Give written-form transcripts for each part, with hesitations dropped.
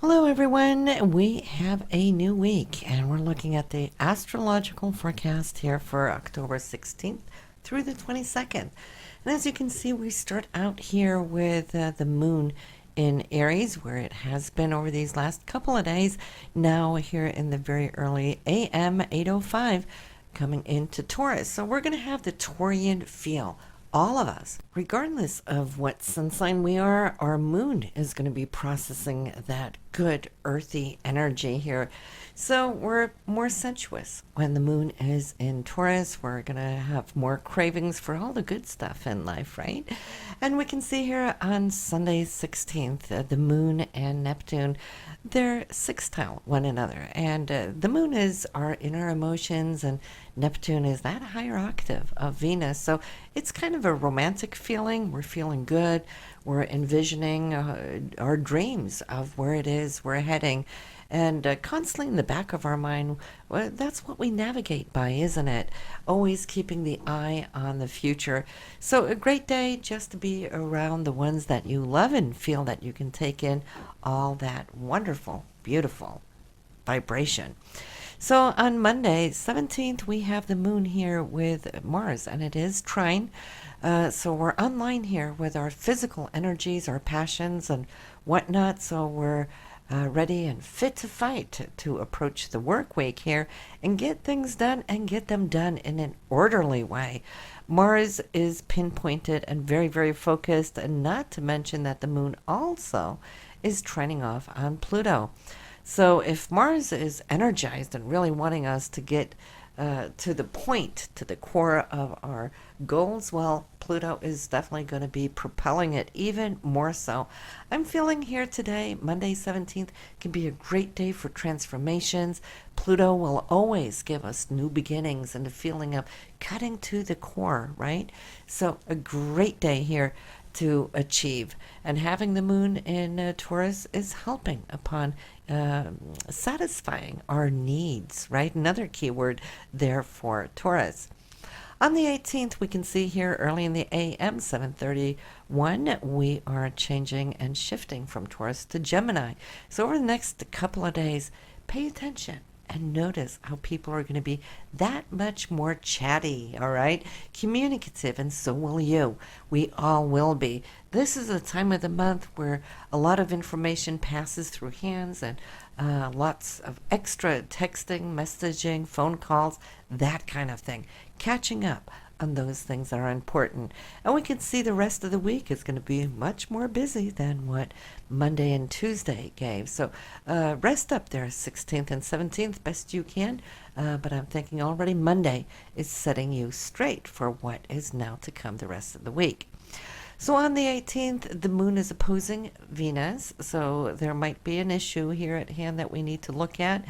Hello, everyone. We have a new week, and we're looking at the astrological forecast here for October 16th through the 22nd. And as you can see, we start out here with the moon in Aries, where it has been over these last couple of days. Now, here in the very early AM 8:05, coming into Taurus. So, we're going to have the Taurian feel. All of us, regardless of what sun sign we are, our moon is going to be processing that good earthy energy here. So we're more sensuous when the moon is in Taurus. We're going to have more cravings for all the good stuff in life, right? And we can see here on Sunday 16th, the moon and Neptune, they're sextile one another. And the moon is our inner emotions, and Neptune is that higher octave of Venus. So it's kind of a romantic feeling. We're feeling good. We're envisioning our dreams of where it is we're heading. And constantly in the back of our mind, well, that's what we navigate by, isn't it? Always keeping the eye on the future. So a great day just to be around the ones that you love and feel that you can take in all that wonderful, beautiful vibration. So on Monday, 17th, we have the moon here with Mars, and it is trine. So we're online here with our physical energies, our passions, and whatnot. So we're ready and fit to fight to approach the work week here and get things done and get them done in an orderly way. Mars is pinpointed and very, very focused, and not to mention that the moon also is trining off on Pluto. So if Mars is energized and really wanting us to get to the point, to the core of our goals, well, Pluto is definitely going to be propelling it even more so. I'm feeling here today, Monday 17th, can be a great day for transformations. Pluto will always give us new beginnings and a feeling of cutting to the core, right? So a great day here to achieve. And having the moon in Taurus is helping upon satisfying our needs, right? Another keyword there for Taurus. On the 18th, we can see here early in the AM 7:31, we are changing and shifting from Taurus to Gemini. So over the next couple of days, pay attention and notice how people are going to be that much more chatty, all right? Communicative, and so will you. We all will be. This is a time of the month where a lot of information passes through hands, and lots of extra texting, messaging, phone calls, that kind of thing. Catching up on those things that are important. And we can see the rest of the week is going to be much more busy than what Monday and Tuesday gave. So rest up there, 16th and 17th, best you can. But I'm thinking already Monday is setting you straight for what is now to come the rest of the week. So on the 18th, the moon is opposing Venus. So there might be an issue here at hand that we need to look at.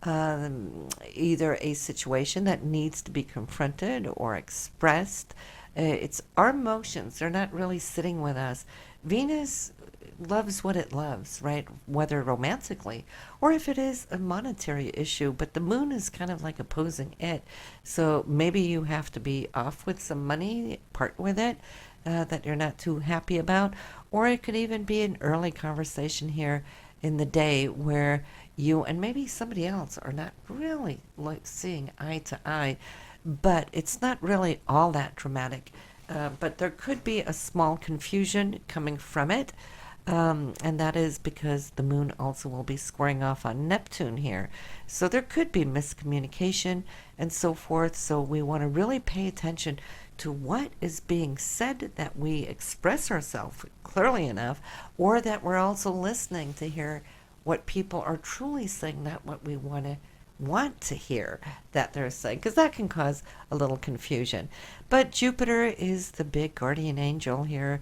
Either a situation that needs to be confronted or expressed. It's our emotions. They're not really sitting with us. Venus loves what it loves, right? Whether romantically or if it is a monetary issue, but the moon is kind of like opposing it. So maybe you have to be off with some money, part with it, that you're not too happy about, or it could even be an early conversation here in the day where you and maybe somebody else are not really like seeing eye to eye, but it's not really all that dramatic. But there could be a small confusion coming from it, and that is because the moon also will be squaring off on Neptune here. So there could be miscommunication and so forth. So we want to really pay attention to what is being said, that we express ourselves clearly enough, or that we're also listening to hear what people are truly saying, not what we want to hear that they're saying, because that can cause a little confusion. But Jupiter is the big guardian angel here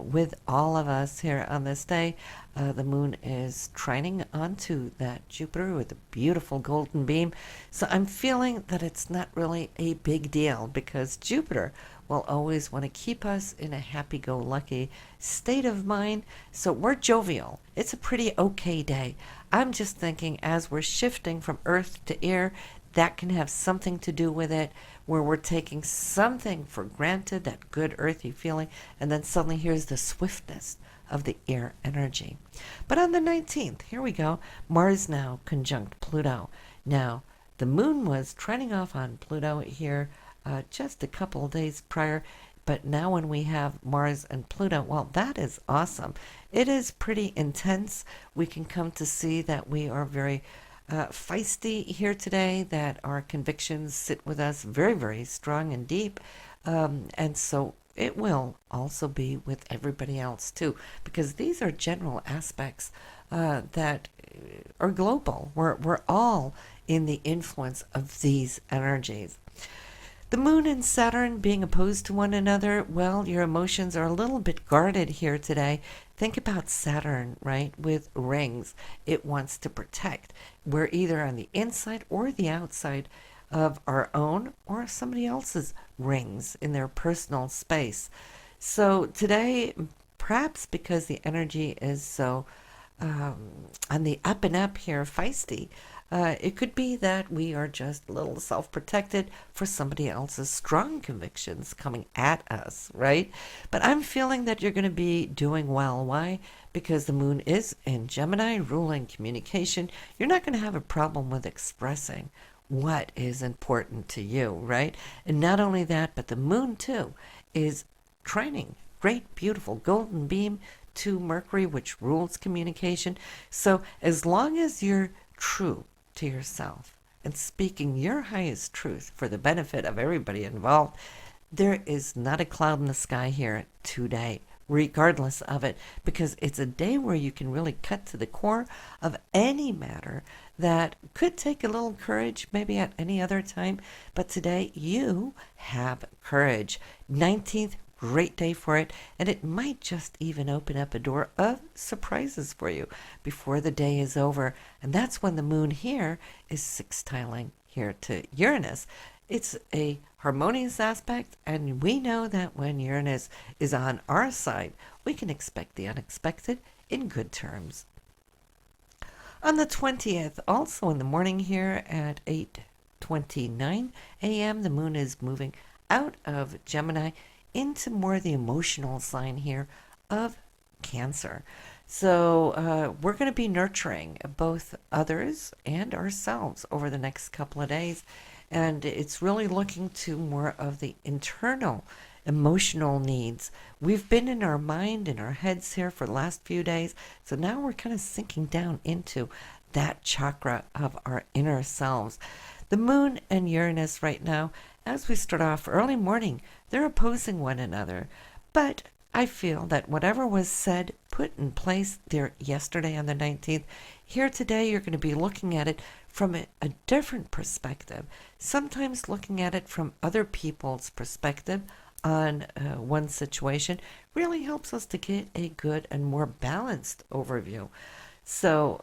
with all of us here on this day. The moon is trining onto that Jupiter with a beautiful golden beam. So I'm feeling that it's not really a big deal, because Jupiter will always want to keep us in a happy-go-lucky state of mind. So we're jovial. It's a pretty okay day. I'm just thinking as we're shifting from earth to air, that can have something to do with it, where we're taking something for granted, that good earthy feeling, and then suddenly here's the swiftness of the air energy. But on the 19th, here we go, Mars now conjunct Pluto. Now, the moon was trending off on Pluto here just a couple of days prior, but now when we have Mars and Pluto, well, that is awesome. It is pretty intense. We can come to see that we are very feisty here today, that our convictions sit with us very, very strong and deep. And so it will also be with everybody else too, because these are general aspects that are global. We're all in the influence of these energies. The moon and Saturn being opposed to one another, well, your emotions are a little bit guarded here today. Think about Saturn, right, with rings. It wants to protect. We're either on the inside or the outside of our own or somebody else's rings in their personal space. So today, perhaps because the energy is so on the up and up here, feisty, it could be that we are just a little self-protected for somebody else's strong convictions coming at us, right? But I'm feeling that you're going to be doing well. Why? Because the moon is in Gemini, ruling communication. You're not going to have a problem with expressing what is important to you, right? And not only that, but the moon too is trining great, beautiful golden beam to Mercury, which rules communication. So as long as you're true to yourself and speaking your highest truth for the benefit of everybody involved, there is not a cloud in the sky here today, regardless of it, because it's a day where you can really cut to the core of any matter that could take a little courage maybe at any other time, but today you have courage. 19th, great day for it, and it might just even open up a door of surprises for you before the day is over. And that's when the moon here is sextiling here to Uranus. It's a harmonious aspect, and we know that when Uranus is on our side, we can expect the unexpected in good terms. On the 20th, also in the morning here at 8:29 a.m., the moon is moving out of Gemini into more the emotional sign here of Cancer. So we're going to be nurturing both others and ourselves over the next couple of days. And it's really looking to more of the internal emotional needs. We've been in our mind, in our heads here for the last few days. So now we're kind of sinking down into that chakra of our inner selves. The moon and Uranus right now, as we start off early morning, they're opposing one another. But I feel that whatever was said, put in place there yesterday on the 19th, here today you're going to be looking at it from a different perspective. Sometimes looking at it from other people's perspective on one situation really helps us to get a good and more balanced overview. So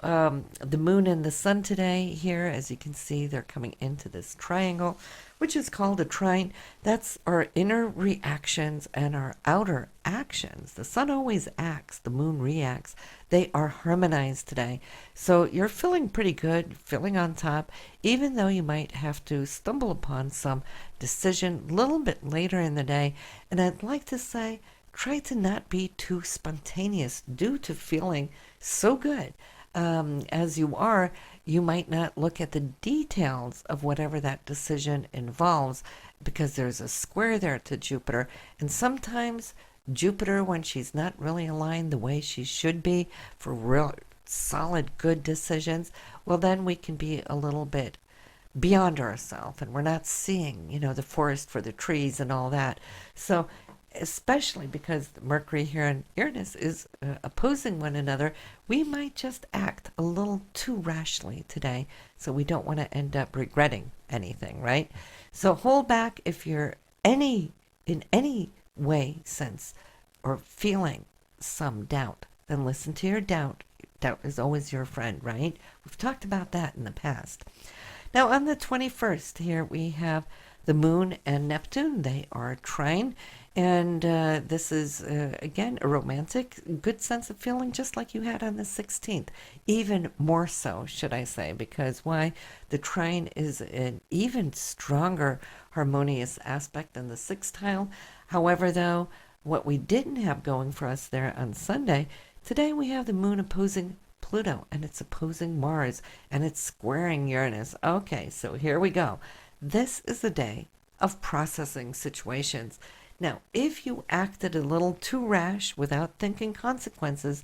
the moon and the sun today here, as you can see, they're coming into this triangle, which is called a trine. That's our inner reactions and our outer actions. The sun always acts, the moon reacts. They are harmonized today. So you're feeling pretty good, feeling on top, even though you might have to stumble upon some decision a little bit later in the day. And I'd like to say, try to not be too spontaneous due to feeling so good. As you are, you might not look at the details of whatever that decision involves because there's a square there to Jupiter. And sometimes Jupiter, when she's not really aligned the way she should be for real solid good decisions, well, then we can be a little bit beyond ourselves and we're not seeing, the forest for the trees and all that. So especially because Mercury here and Uranus is opposing one another, we might just act a little too rashly today, so we don't want to end up regretting anything, right? So hold back if you're in any way sense or feeling some doubt, then listen to your doubt. Doubt is always your friend, right? We've talked about that in the past. Now on the 21st here we have the moon and Neptune. They are trine. And this is, again, a romantic, good sense of feeling just like you had on the 16th. Even more so, should I say, because why? The trine is an even stronger harmonious aspect than the sextile. However, though, what we didn't have going for us there on Sunday, today we have the moon opposing Pluto, and it's opposing Mars, and it's squaring Uranus. Okay, so here we go. This is a day of processing situations. Now, if you acted a little too rash without thinking consequences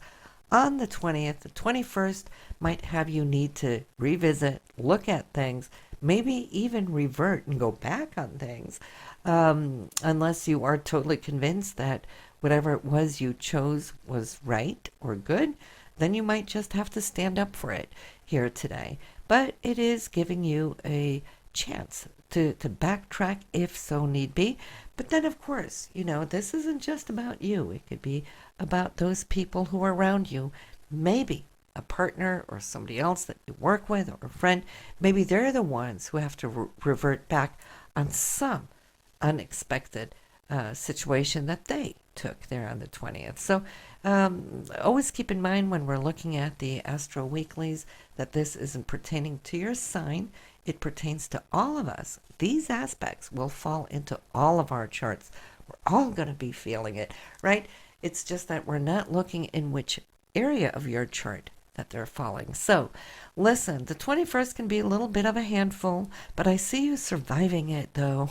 on the 20th, the 21st might have you need to revisit, look at things, maybe even revert and go back on things, unless you are totally convinced that whatever it was you chose was right or good. Then you might just have to stand up for it here today. But it is giving you a chance to backtrack if so need be. But then, of course, this isn't just about you. It could be about those people who are around you. Maybe a partner or somebody else that you work with or a friend. Maybe they're the ones who have to revert back on some unexpected situation that they took there on the 20th. So always keep in mind when we're looking at the Astro Weeklies that this isn't pertaining to your sign. It pertains to all of us. These aspects will fall into all of our charts. We're all going to be feeling it, right? It's just that we're not looking in which area of your chart that they're falling. So, listen, the 21st can be a little bit of a handful, but I see you surviving it, though,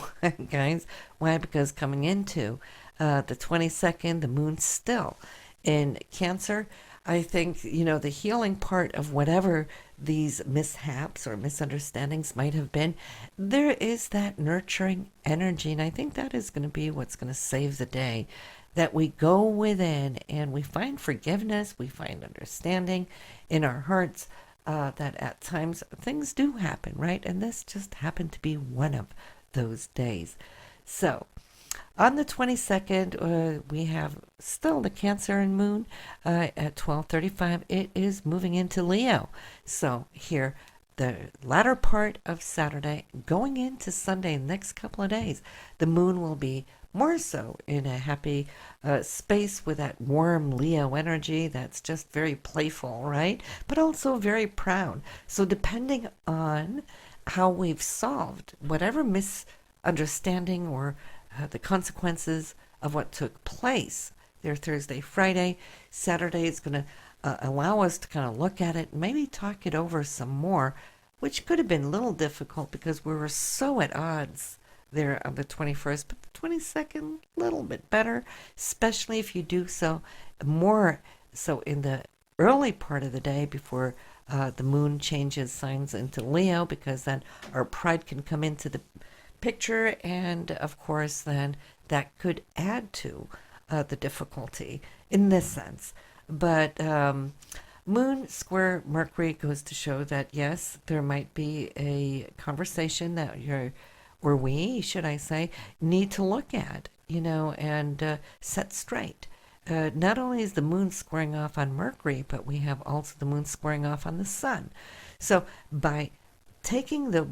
guys. Why? Because coming into the 22nd, the moon's still in Cancer. I think, the healing part of whatever these mishaps or misunderstandings might have been, there is that nurturing energy, and I think that is going to be what's going to save the day. That we go within and we find forgiveness, we find understanding in our hearts, that at times things do happen, right? And this just happened to be one of those days. So, on the 22nd, we have still the Cancer and Moon at 12:35. It is moving into Leo. So here, the latter part of Saturday, going into Sunday, next couple of days, the Moon will be more so in a happy space with that warm Leo energy that's just very playful, right? But also very proud. So depending on how we've solved whatever misunderstanding or the consequences of what took place there Thursday, Friday, Saturday is going to allow us to kind of look at it, maybe talk it over some more, which could have been a little difficult because we were so at odds there on the 21st, but the 22nd, a little bit better, especially if you do so more so in the early part of the day before the moon changes signs into Leo, because then our pride can come into the picture, and of course then that could add to the difficulty in this sense. But Moon square Mercury goes to show that yes, there might be a conversation that or we, should I say, need to look at, and set straight. Not only is the moon squaring off on Mercury, but we have also the moon squaring off on the sun. So by taking the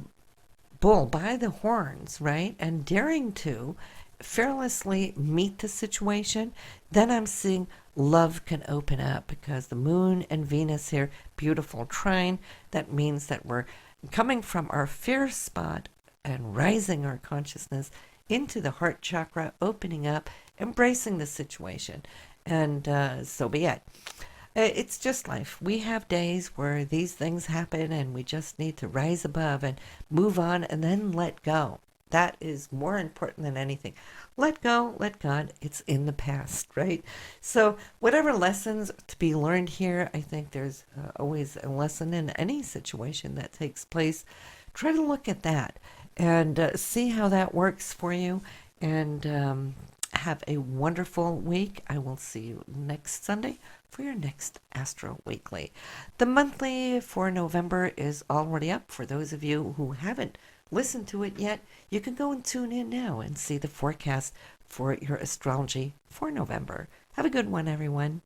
bull by the horns, right, and daring to fearlessly meet the situation, then I'm seeing love can open up, because the moon and Venus here, beautiful trine. That means that we're coming from our fear spot and rising our consciousness into the heart chakra, opening up, embracing the situation, and so be it. It's just life. We have days where these things happen and we just need to rise above and move on and then let go. That is more important than anything. Let go, let God. It's in the past, right? So whatever lessons to be learned here, I think there's always a lesson in any situation that takes place. Try to look at that and see how that works for you, and have a wonderful week. I will see you next Sunday for your next Astro Weekly. The monthly for November is already up. For those of you who haven't listened to it yet, you can go and tune in now and see the forecast for your astrology for November. Have a good one, everyone.